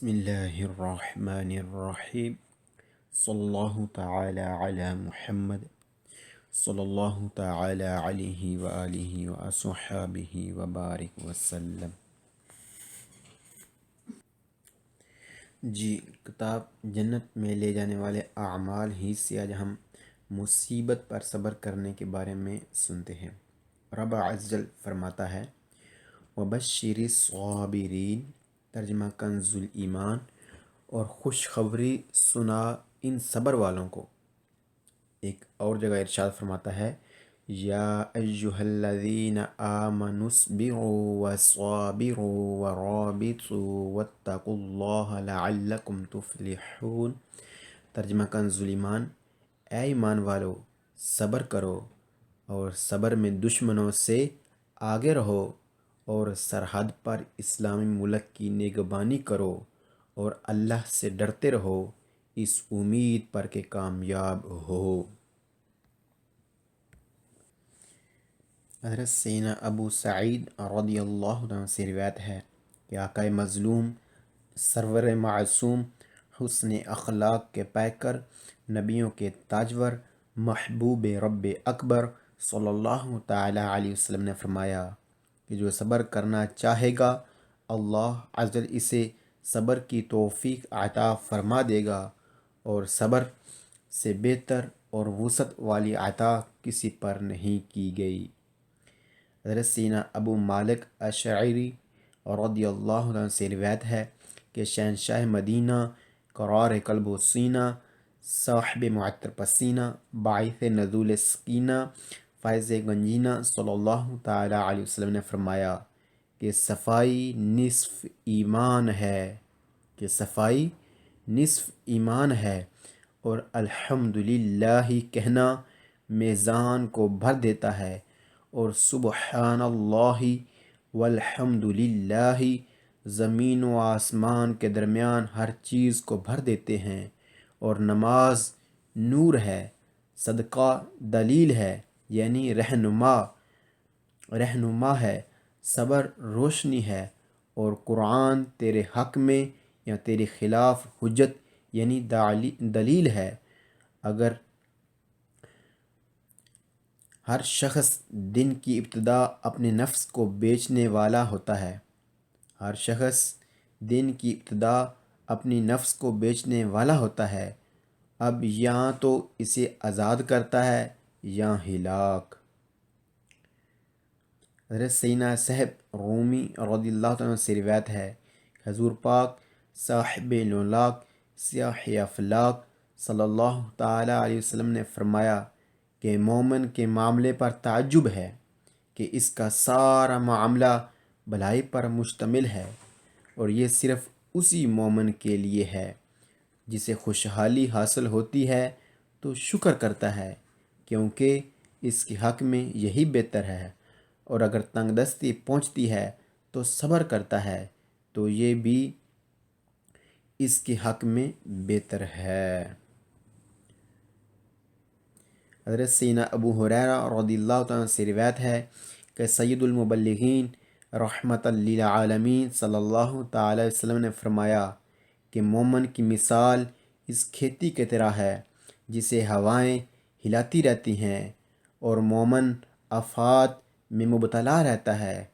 بسم اللہ الرحمن الرحیم صلی اللہ تعالی علی محمد صلی اللہ تعالی علیہ وآلہ وصحبہ وبارک وسلم۔ جی، کتاب جنت میں لے جانے والے اعمال ہی سے آج ہم مصیبت پر صبر کرنے کے بارے میں سنتے ہیں۔ رب عز جل فرماتا ہے وبشر الصابرین، ترجمہ کنز الایمان، اور خوشخبری سنا ان صبر والوں کو۔ ایک اور جگہ ارشاد فرماتا ہے یا ایہا الذین آمنوا اصبروا وصابروا ورابطوا واتقوا اللہ لعلکم تفلحون، ترجمہ کنز الایمان، اے ایمان والو صبر کرو اور صبر میں دشمنوں سے آگے رہو اور سرحد پر اسلامی ملک کی نگہبانی کرو اور اللہ سے ڈرتے رہو اس امید پر کہ کامیاب ہو۔ حضرت سیدنا ابو سعید رضی اللہ عنہ سے روایت ہے کہ آقا مظلوم سرور معصوم حسن اخلاق کے پیکر نبیوں کے تاجور محبوب رب اکبر صلی اللہ تعالی علیہ وسلم نے فرمایا کہ جو صبر کرنا چاہے گا اللہ عز و جل اسے صبر کی توفیق عطا فرما دے گا، اور صبر سے بہتر اور وسعت والی عطا کسی پر نہیں کی گئی۔ حضرت سیدنا ابو مالک اشعری رضی اللہ عنہ سے روایت ہے کہ شہنشاہ مدینہ قرار قلب و سینہ، صاحب معطر پسینہ، باعث نزول سکینہ، فیض گنجینہ صلی اللہ تعالی علیہ وسلم نے فرمایا کہ صفائی نصف ایمان ہے، اور الحمدللہ کہنا میزان کو بھر دیتا ہے، اور سبحان اللہ والحمدللہ زمین و آسمان کے درمیان ہر چیز کو بھر دیتے ہیں، اور نماز نور ہے، صدقہ دلیل ہے یعنی رہنما ہے، صبر روشنی ہے، اور قرآن تیرے حق میں یا تیرے خلاف حجت یعنی دلیل ہے۔ اگر ہر شخص دن کی ابتدا اپنے نفس کو بیچنے والا ہوتا ہے، اپنی نفس کو بیچنے والا ہوتا ہے، اب یا تو اسے آزاد کرتا ہے یا ہلاک۔ حضرت سیدنا صہیب رومی رضی اللہ عنہ سے روایت ہے حضور پاک صاحب لولاک سیاہ افلاک صلی اللہ تعالی علیہ وسلم نے فرمایا کہ مومن کے معاملے پر تعجب ہے کہ اس کا سارا معاملہ بھلائی پر مشتمل ہے، اور یہ صرف اسی مومن کے لیے ہے جسے خوشحالی حاصل ہوتی ہے تو شکر کرتا ہے کیونکہ اس کے حق میں یہی بہتر ہے، اور اگر تنگ دستی پہنچتی ہے تو صبر کرتا ہے تو یہ بھی اس کے حق میں بہتر ہے۔ حضرت سیدنا ابو ہریرہ رضی اللہ عنہ سے روایت ہے کہ سید المبلغین رحمت للعالمین صلی اللہ تعالی وسلم نے فرمایا کہ مومن کی مثال اس کھیتی کی طرح ہے جسے ہوائیں ہلاتی رہتی ہیں، اور مومن آفات میں مبتلا رہتا ہے،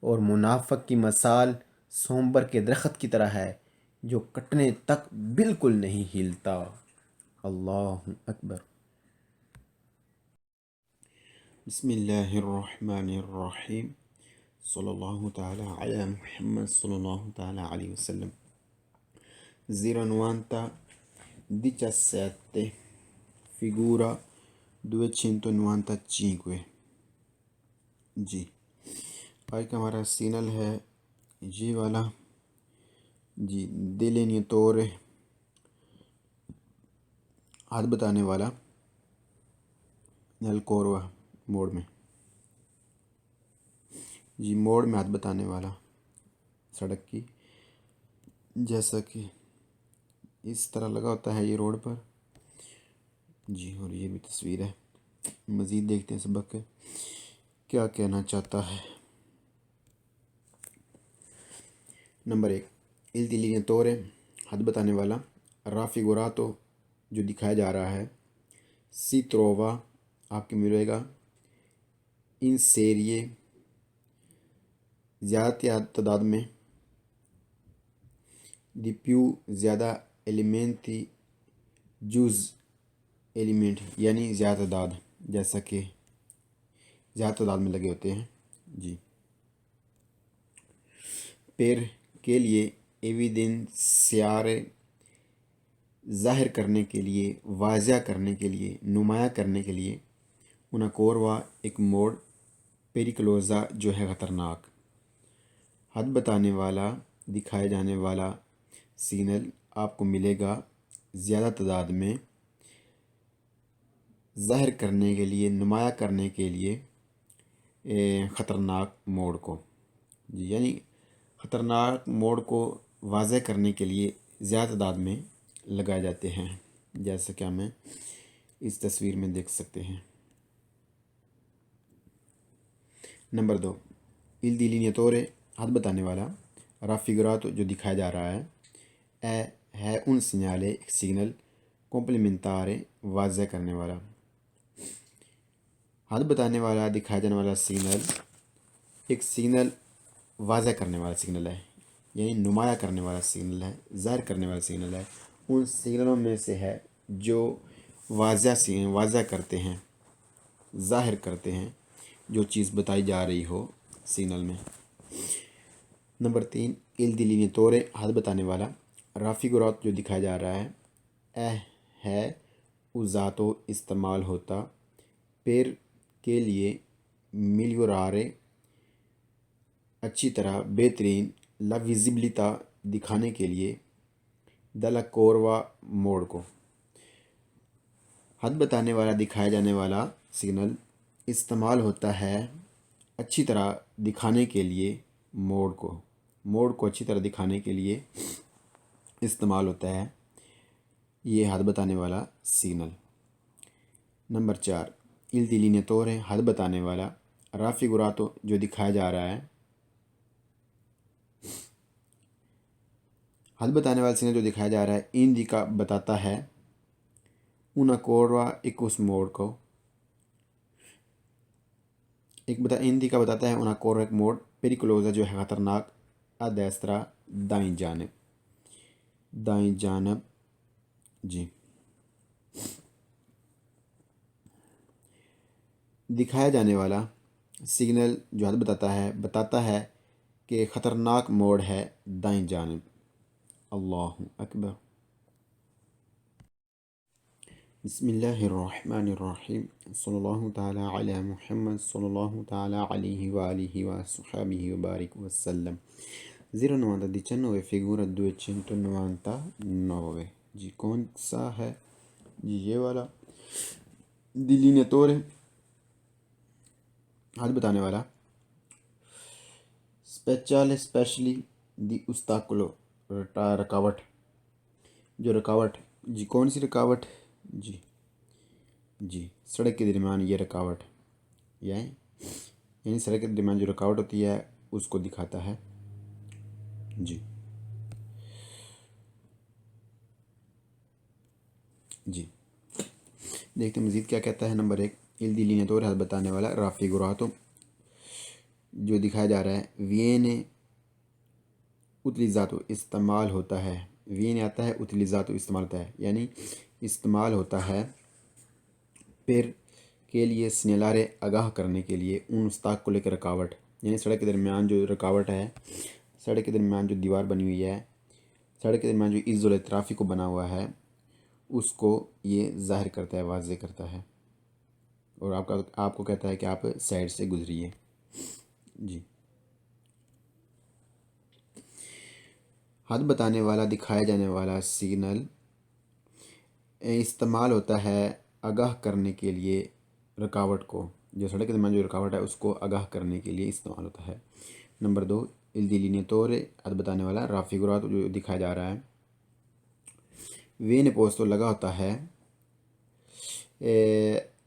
اور منافق کی مثال سومبر کے درخت کی طرح ہے جو کٹنے تک بالکل نہیں ہلتا۔ اللہ اکبر۔ بسم اللہ الرحمن الرحیم صلی اللہ تعالی علی محمد صلی اللہ تعالی علیہ وسلم۔ 097 figura 295۔ جی، آج کا ہمارا سینل ہے جی والا، جی دلینیتورے، ہاتھ بتانے والا نل کوروا موڑ میں، جی موڑ میں ہاتھ بتانے والا سڑک کی، جیسا کہ اس طرح لگا ہوتا ہے یہ روڈ پر، جی، اور یہ بھی تصویر ہے۔ مزید دیکھتے ہیں سبق کے کیا کہنا چاہتا ہے۔ نمبر 1، Il dilinatore حد بتانے والا رافیگوراتو جو دکھایا جا رہا ہے، سی ترووا آپ کے ملے گا ان سیریے زیادہ تعداد میں، دی پیو زیادہ ایلیمنٹی جز ایلیمنٹ یعنی زیادہ تعداد، جیسا کہ زیادہ تعداد میں لگے ہوتے ہیں جی۔ پیر کے لیے ایویڈنسیارے ظاہر کرنے کے لیے، واضح کرنے کے لیے، نمایاں کرنے کے لیے، اُنا کوروا ایک موڑ پیریکلوزا جو ہے خطرناک، حد بتانے والا دکھائے جانے والا سگنل آپ کو ملے گا زیادہ تعداد میں ظاہر کرنے کے لیے، نمایاں کرنے کے لیے خطرناک موڑ کو جی، یعنی خطرناک موڑ کو واضح کرنے کے لیے زیادہ تعداد میں لگائے جاتے ہیں، جیسا کہ ہمیں اس تصویر میں دیکھ سکتے ہیں۔ نمبر 2، il delineatore حد بتانے والا raffigurato جو دکھایا جا رہا ہے ہے un segnale ایک سگنل complementare واضح کرنے والا، حد بتانے والا دکھایا جانے والا سگنل ایک سگنل واضح کرنے والا سگنل ہے، یعنی نمایاں کرنے والا سگنل ہے، ظاہر کرنے والا سگنل ہے، ان سگنلوں میں سے ہے جو واضح کرتے ہیں، ظاہر کرتے ہیں جو چیز بتائی جا رہی ہو سگنل میں۔ نمبر 3، il delineatore حد بتانے والا raffigurato جو دکھایا جا رہا ہے ہے usato استعمال ہوتا per کے لیے migliorare اچھی طرح، بہترین، la visibilità دکھانے کے لیے، della curva موڑ کو۔ حد بتانے والا دکھایا جانے والا سگنل استعمال ہوتا ہے اچھی طرح دکھانے کے لیے موڑ کو اچھی طرح دکھانے کے لیے استعمال ہوتا ہے یہ حد بتانے والا سگنل۔ نمبر 4، il delineatore حد بتانے والا raffigurato جو دکھایا جا رہا ہے، حد بتانے والا سگنل جو دکھایا جا رہا ہے indica بتاتا ہے una curva ایک اس موڑ کو، indica بتاتا ہے una curva ایک موڑ pericolosa جو ہے خطرناک a destra دائیں جانب جی۔ دکھایا جانے والا سگنل جو حد بتاتا ہے کہ خطرناک موڑ ہے دائیں جانب۔ اللہ اکبر۔ بسم اللہ الرحمن الرحیم، صلی اللہ تعالی علی محمد صلی اللہ تعالی علیہ وآلہ وصحبہ وبارک وسلم۔ 0,19 figura 299 جی، کون سا ہے جی؟ یہ والا delineatore حد بتانے والا اسپیشلی دی ostacolo رکاوٹ، جو رکاوٹ جی، کون سی رکاوٹ جی سڑک کے درمیان یہ رکاوٹ، یعنی سڑک کے درمیان جو رکاوٹ ہوتی ہے اس کو دکھاتا ہے جی۔ دیکھتے مزید کیا کہتا ہے۔ نمبر 1، il delineatore حد بتانے والا raffigurato جو دکھایا جا رہا ہے viene utilizzato استعمال ہوتا ہے، viene آتا ہے، utilizzato استعمال ہوتا ہے، یعنی استعمال ہوتا ہے per کے لیے segnalare آگاہ کرنے کے لیے un ostacolo کی رکاوٹ، یعنی سڑک کے درمیان جو رکاوٹ ہے، سڑک کے درمیان جو دیوار بنی ہوئی ہے، سڑک کے درمیان جو isole traffico بنا ہوا ہے اس کو یہ ظاہر کرتا ہے، واضح کرتا ہے، اور آپ کو کہتا ہے کہ آپ سائڈ سے گزریے جی۔ حد بتانے والا دکھایا جانے والا سگنل استعمال ہوتا ہے آگاہ کرنے کے لیے رکاوٹ کو، جو سڑک کے درمیان جو رکاوٹ ہے اس کو آگاہ کرنے کے لیے استعمال ہوتا ہے۔ نمبر 2، il delineatore حد بتانے والا raffigurato جو دکھایا جا رہا ہے viene posto لگا ہوتا ہے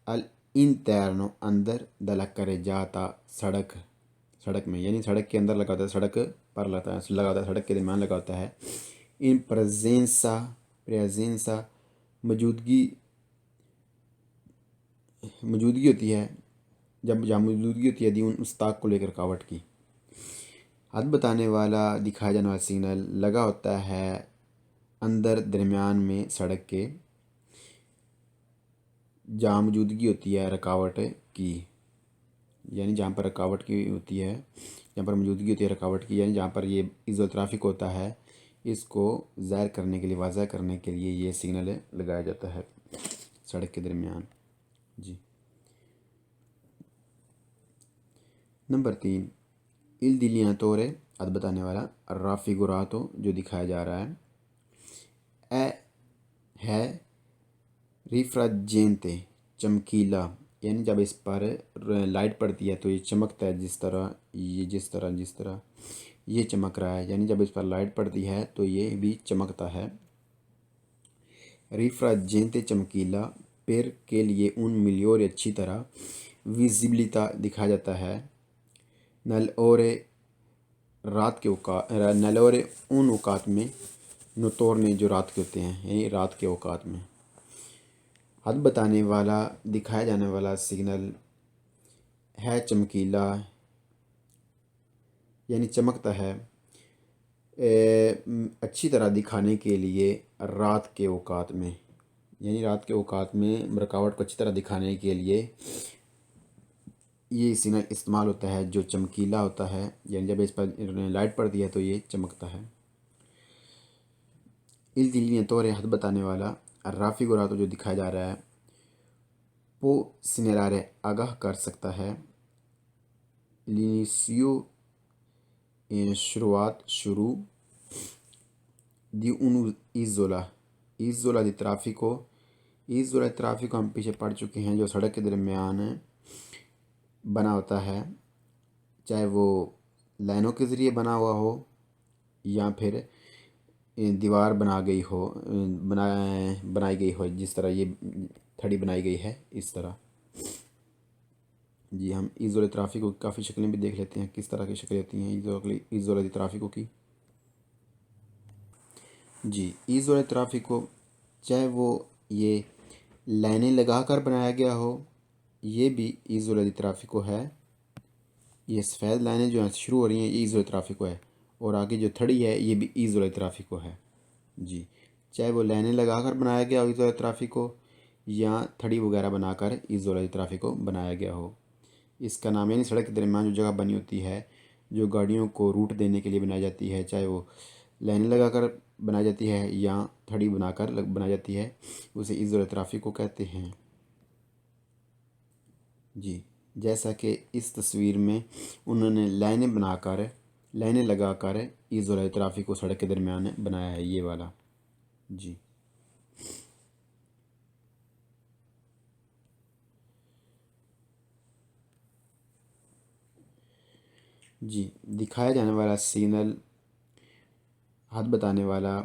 all'interno اندر della carreggiata سڑک میں، یعنی سڑک کے اندر لگا ہوتا ہے، سڑک پر لگا ہوتا ہے، سڑک کے درمیان لگا ہوتا ہے ان پریزنسا موجودگی ہوتی ہے، جہاں موجودگی ہوتی ہے دی ان استاق کو لے کر رکاوٹ کی۔ حد بتانے والا دکھایا جانے والا سگنل لگا ہوتا ہے اندر درمیان میں سڑک کے، جہاں موجودگی ہوتی ہے رکاوٹ کی، یعنی جہاں پر رکاوٹ کی ہوتی ہے، جہاں پر موجودگی ہوتی ہے رکاوٹ کی، یعنی جہاں پر یہ ایزو ٹرافک ہوتا ہے، اس کو ظاہر کرنے کے لیے، واضح کرنے کے لیے یہ سگنل لگایا جاتا ہے سڑک کے درمیان۔ جی نمبر 3، il delineatore حد بتانے والا raffigurato جو دکھایا جا رہا ہے ریفراجینتے چمکیلا، یعنی جب اس پر لائٹ پڑتی ہے تو یہ چمکتا ہے، جس طرح یہ چمک رہا ہے، یعنی جب اس پر لائٹ پڑتی ہے تو یہ بھی چمکتا ہے۔ ریفراجینتے چمکیلا، پیر کے لیے ان ملیور اچھی طرح، ویزیبلٹا دکھایا جاتا ہے، نل اورے ان اوقات میں، نوتورنے جو رات کے ہوتے ہیں، یعنی رات کے اوقات میں۔ حد بتانے والا دکھایا جانے والا سگنل ہے چمکیلا، یعنی چمکتا ہے اچھی طرح دکھانے کے لیے رات کے اوقات میں، یعنی رات کے اوقات میں رکاوٹ کو اچھی طرح دکھانے کے لیے یہ سگنل استعمال ہوتا ہے جو چمکیلا ہوتا ہے، یعنی جب اس پر لائٹ پڑتی ہے تو یہ چمکتا ہے۔ il delineatore حد بتانے والا raffigurato جو دکھایا جا رہا ہے، può segnalare آگاہ کر سکتا ہے، l'inizio شروع دی ایزولا دی traffico ہم پیچھے پڑھ چکے ہیں، جو سڑک کے درمیان بنا ہوتا ہے، چاہے وہ لائنوں کے ذریعے بنا ہوا ہو یا پھر دیوار بنائی گئی ہو، جس طرح یہ تھڑی بنائی گئی ہے اس طرح۔ جی ہم ایزولا ٹرافیکو کی کافی شکلیں بھی دیکھ لیتے ہیں، کس طرح کی شکلیں ہوتی ہیں ایزولا ٹرافیکو کی۔ جی ایزولا ٹرافیکو، چاہے وہ یہ لائنیں لگا کر بنایا گیا ہو، یہ بھی ایزولا ٹرافیکو ہے۔ یہ سفید لائنیں جو ہیں شروع ہو رہی ہیں، یہ ایزولا ٹرافیکو ہے، اور آگے جو تھڑی ہے یہ بھی ایزولا ٹرافیکو ہے۔ جی چاہے وہ لائنیں لگا کر بنایا گیا ہو ایزولا ٹرافیکو، یا تھڑی وغیرہ بنا کر ایزولا ٹرافیکو بنایا گیا ہو۔ اس کا نام یعنی سڑک کے درمیان جو جگہ بنی ہوتی ہے، جو گاڑیوں کو روٹ دینے کے لیے بنائی جاتی ہے، چاہے وہ لائنیں لگا کر بنائی جاتی ہے یا تھڑی بنا کر بنائی جاتی ہے، اسے ایزولا ٹرافیکو کہتے ہیں۔ جی جیسا کہ اس تصویر میں انہوں نے لائنیں لگا کر ایزولا ٹرافیکو سڑک کے درمیان بنایا ہے، یہ والا۔ جی دکھایا جانے والا سگنل حد بتانے والا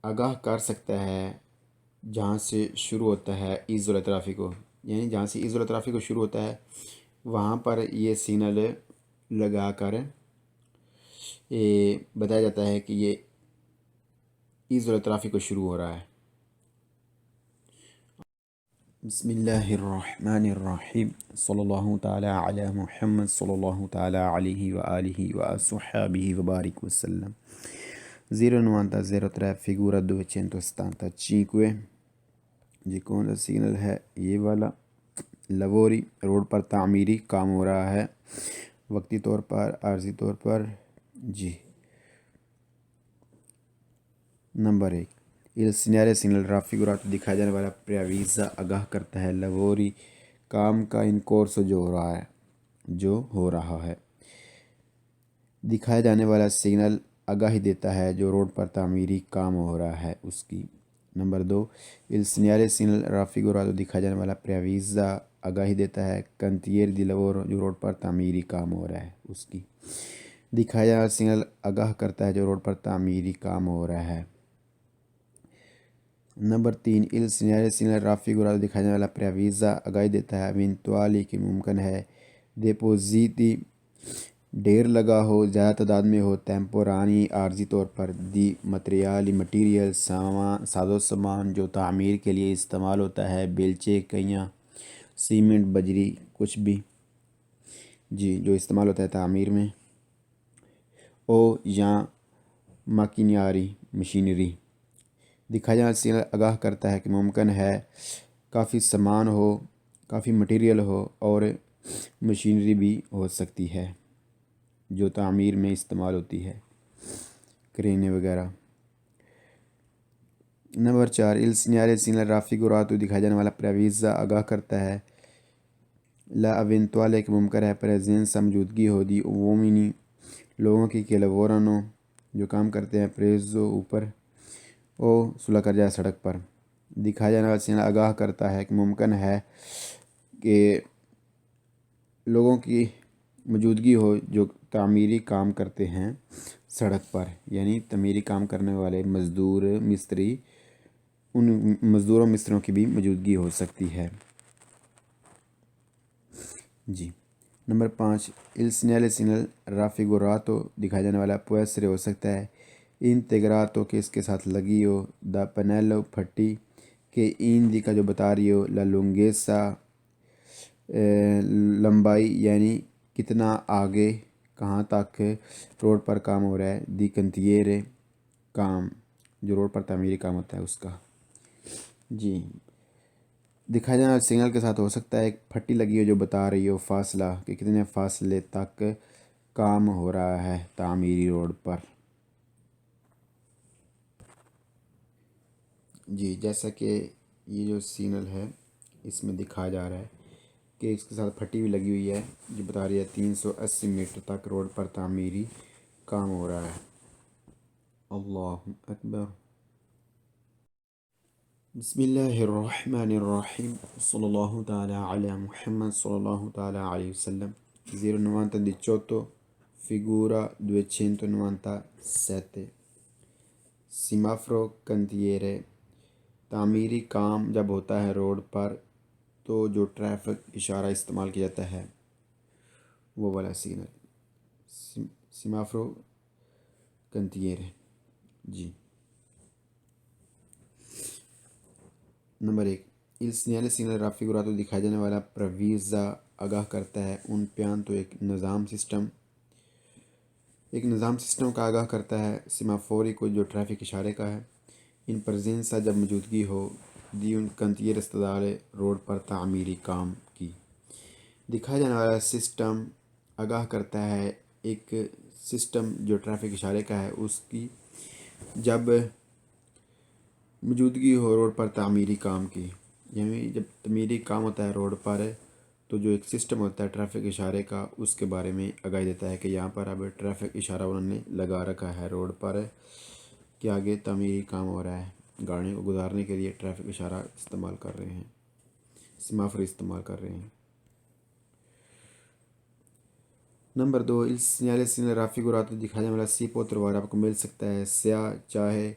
آگاہ کر سکتا ہے جہاں سے شروع ہوتا ہے ایزولا ٹرافیکو، یعنی جہاں سے ایزولا ٹرافیکو شروع ہوتا ہے وہاں پر یہ سگنل لگا کر بتایا جاتا ہے کہ یہ ایزولا ٹرافیکو شروع ہو رہا ہے۔ بسم اللہ الرحمن الرحیم، صلی اللہ تعالی علی محمد صلی اللہ تعالی علیہ وآلہ وصحبہ وبارک وسلم۔ 090-03 figura 275۔ جی کون سا سگنل ہے؟ یہ والا۔ لوری، روڈ پر تعمیری کام ہو رہا ہے، وقتی طور پر، عارضی طور پر۔ جی number 1، il segnale signal raffigurato دکھایا جانے والا پریاویزا آگاہ کرتا ہے لوری کام کا ان کورس جو ہو رہا ہے۔ دکھایا جانے والا سگنل آگاہی دیتا ہے جو روڈ پر تعمیری کام ہو رہا ہے اس کی۔ Number 2، il segnale signal raffigurato دکھایا جانے والا پریاویزا آگاہی دیتا ہے cantiere di lavoro جو روڈ پر تعمیری کام ہو رہا ہے اس کی۔ دکھایا جانے والا سگنل آگاہ کرتا ہے جو روڈ پر تعمیری کام ہو رہا ہے۔ Number 3، il segnale signal raffigurato دکھایا جانے والا پریاویزا آگاہی دیتا ہے eventuali کہ ممکن ہے depositi ڈھیر لگا ہو، زیادہ تعداد میں ہو، ٹیمپورانی عارضی طور پر، دی مٹیریل ساز و سامان جو تعمیر کے لیے استعمال ہوتا ہے، بیلچے، کئیاں، سیمنٹ، بجری، کچھ بھی جی جو استعمال ہوتا ہے تعمیر میں، او یا ماکینیاری مشینری۔ دکھایا جانا سیگنل آگاہ کرتا ہے کہ ممکن ہے کافی سامان ہو، کافی مٹیریل ہو اور مشینری بھی ہو سکتی ہے جو تعمیر میں استعمال ہوتی ہے، کرینے وغیرہ۔ نمبر 4 il segnale raffigurato دکھایا جانے والا پریویزا آگاہ کرتا ہے لا اونتوالے کہ ممکن ہے پریزنسا موجودگی ہو دی اوومنی لوگوں کی کہ لورانو جو کام کرتے ہیں، پریزو اوپر، او صلح کر جائے سڑک پر۔ دکھایا جانے والا سیگنل آگاہ کرتا ہے کہ ممکن ہے کہ لوگوں کی موجودگی ہو جو تعمیری کام کرتے ہیں سڑک پر، یعنی تعمیری کام کرنے والے مزدور، مستری، ان مزدوروں مستروں کی بھی موجودگی ہو سکتی ہے جی۔ نمبر 5 il segnale raffigurato دکھایا جانے والا پویسرے ہو سکتا ہے انتگراتو کہ اس کے ساتھ لگی ہو، دا پنیلو پھٹی، کہ ایندی کا جو بتا رہی ہو، لا لونگیسا لمبائی، یعنی کتنا آگے کہاں تک روڈ پر کام ہو رہا ہے، دی کنتیرے کام جو روڈ پر تعمیری کام ہوتا ہے اس کا جی۔ دکھایا جانا سگنل کے ساتھ ہو سکتا ہے ایک پھٹی لگی ہو جو بتا رہی ہو فاصلہ کہ کتنے فاصلے تک کام ہو رہا ہے تعمیری روڈ پر جی۔ جیسا کہ یہ جو سگنل ہے اس میں دکھایا جا رہا ہے کہ اس کے ساتھ پھٹی بھی لگی ہوئی ہے جو بتا رہی ہے 380 میٹر تک روڈ پر تعمیری کام ہو رہا ہے۔ اللہ اکبر۔ بسم اللہ الرحمن الرحیم، صلی اللہ تعالی علی محمد صلی اللہ تعالی علیہ وسلم۔ 090 figura 297 سیمافرو کنتیرے، تعمیری کام جب ہوتا ہے روڈ پر تو جو ٹریفک اشارہ استعمال کیا جاتا ہے وہ والا سگنل سیمافرو کنتیرے جی۔ نمبر 1 il segnale raffigurato دکھایا جانے والا پرویزا آگاہ کرتا ہے un pianto ایک نظام سسٹم کا آگاہ کرتا ہے سیمافوری کو جو ٹریفک اشارے کا ہے، ان پرزینسا جب موجودگی ہو، دی ان کنتیر استدارے روڈ پر تعمیری کام کی۔ دکھایا جانے والا سسٹم آگاہ کرتا ہے ایک سسٹم جو ٹریفک اشارے کا ہے اس کی جب موجودگی ہو روڈ پر تعمیری کام کی، یعنی جب تعمیری کام ہوتا ہے روڈ پر تو جو ایک سسٹم ہوتا ہے ٹریفک اشارے کا اس کے بارے میں آگاہی دیتا ہے کہ یہاں پر اب ٹریفک اشارہ انہوں نے لگا رکھا ہے روڈ پر کہ آگے تعمیری کام ہو رہا ہے، گاڑیوں کو گزارنے کے لیے ٹریفک اشارہ استعمال کر رہے ہیں، سیمافور استعمال کر رہے ہیں۔ نمبر 2 il segnale raffigurato دکھایا جانے والا سی پوتروار آپ کو مل سکتا ہے سیاہ چاہے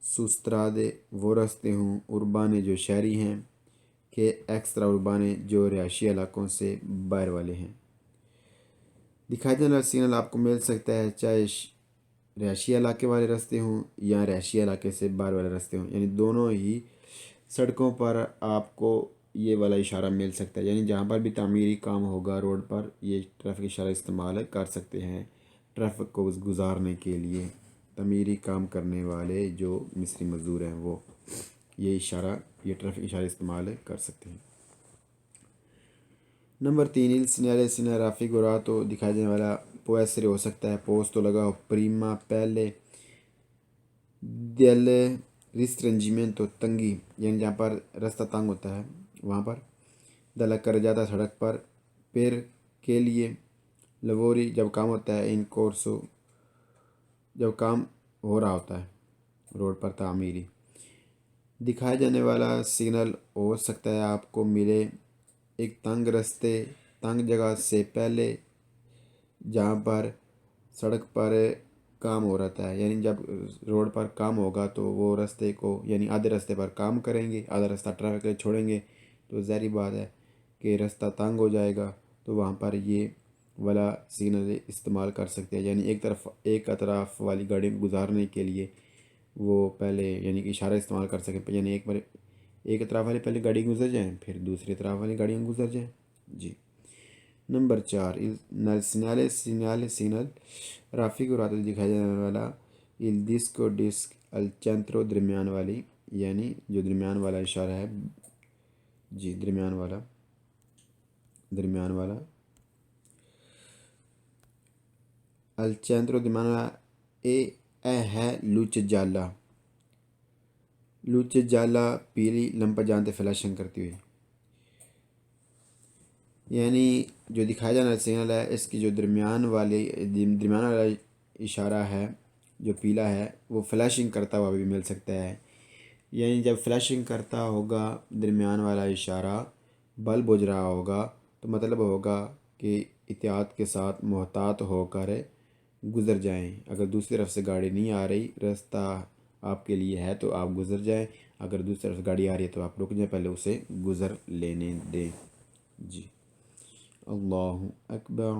سوسترادے وہ راستے ہوں اربانے جو شہری ہیں کہ ایکسترا اربانے جو رہائشی علاقوں سے باہر والے ہیں۔ دکھایا جانے والا سگنل آپ کو مل سکتا ہے چاہے رہائشی علاقے والے راستے ہوں یا رہائشی علاقے سے باہر والے راستے ہوں، یعنی دونوں ہی سڑکوں پر آپ کو یہ والا اشارہ مل سکتا ہے، یعنی جہاں پر بھی تعمیری کام ہوگا روڈ پر یہ ٹریفک اشارہ استعمال کر سکتے ہیں ٹریفک کو گزارنے کے لیے۔ تعمیری کام کرنے والے جو مستری مزدور ہیں وہ یہ ٹریفک اشارہ استعمال کر سکتے ہیں۔ نمبر 3 il segnale raffigurato دکھایا جانے والا پویسرے ہو سکتا ہے پوستو لگا ہو پریما پہلے del restringimento تنگی، یعنی جہاں پر راستہ تنگ ہوتا ہے وہاں پر دلا کر جاتا سڑک پر پیر کے لیے لوری جب کام ہوتا ہے ان کورسو جب کام ہو رہا ہوتا ہے روڈ پر تعمیری۔ دکھایا جانے والا سگنل ہو سکتا ہے آپ کو ملے ایک تنگ جگہ سے پہلے جہاں پر سڑک پر کام ہو رہتا ہے، یعنی جب روڈ پر کام ہوگا تو وہ راستے کو یعنی آدھے راستے پر کام کریں گے، آدھا راستہ ٹریفک چھوڑیں گے تو ظاہری بات ہے کہ راستہ تنگ ہو جائے گا، تو وہاں پر یہ والا سگنل استعمال کر سکتے ہیں، یعنی ایک اطراف والی گاڑی کو گزارنے کے لیے وہ پہلے یعنی کہ اشارہ استعمال کر سکیں، یعنی ایک اطراف والی پہلے گاڑی گزر جائیں پھر دوسری اطراف والی گاڑیاں گزر جائیں۔ جی نمبر 4، سگنل رافق اور عادل دکھایا جانے والا il disco disc al centro درمیان والی، یعنی جو درمیان والا اشارہ ہے، جی درمیان والا al centro درمیان والا اے ہے لوچ جالا پیلی لمپا فلیشنگ کرتی ہوئی، یعنی جو دکھایا جانا سگنل ہے اس کی جو درمیان والا اشارہ ہے جو پیلا ہے وہ فلیشنگ کرتا ہوا بھی مل سکتا ہے، یعنی جب فلیشنگ کرتا ہوگا درمیان والا اشارہ بلب بجھ رہا ہوگا تو مطلب ہوگا کہ احتیاط کے ساتھ محتاط ہو کر گزر جائیں، اگر دوسری طرف سے گاڑی نہیں آ رہی، راستہ آپ کے لیے ہے تو آپ گزر جائیں، اگر دوسری طرف سے گاڑی آ رہی ہے تو آپ رک جائیں، پہلے اسے گزر لینے دیں۔ جی اللہ اکبر۔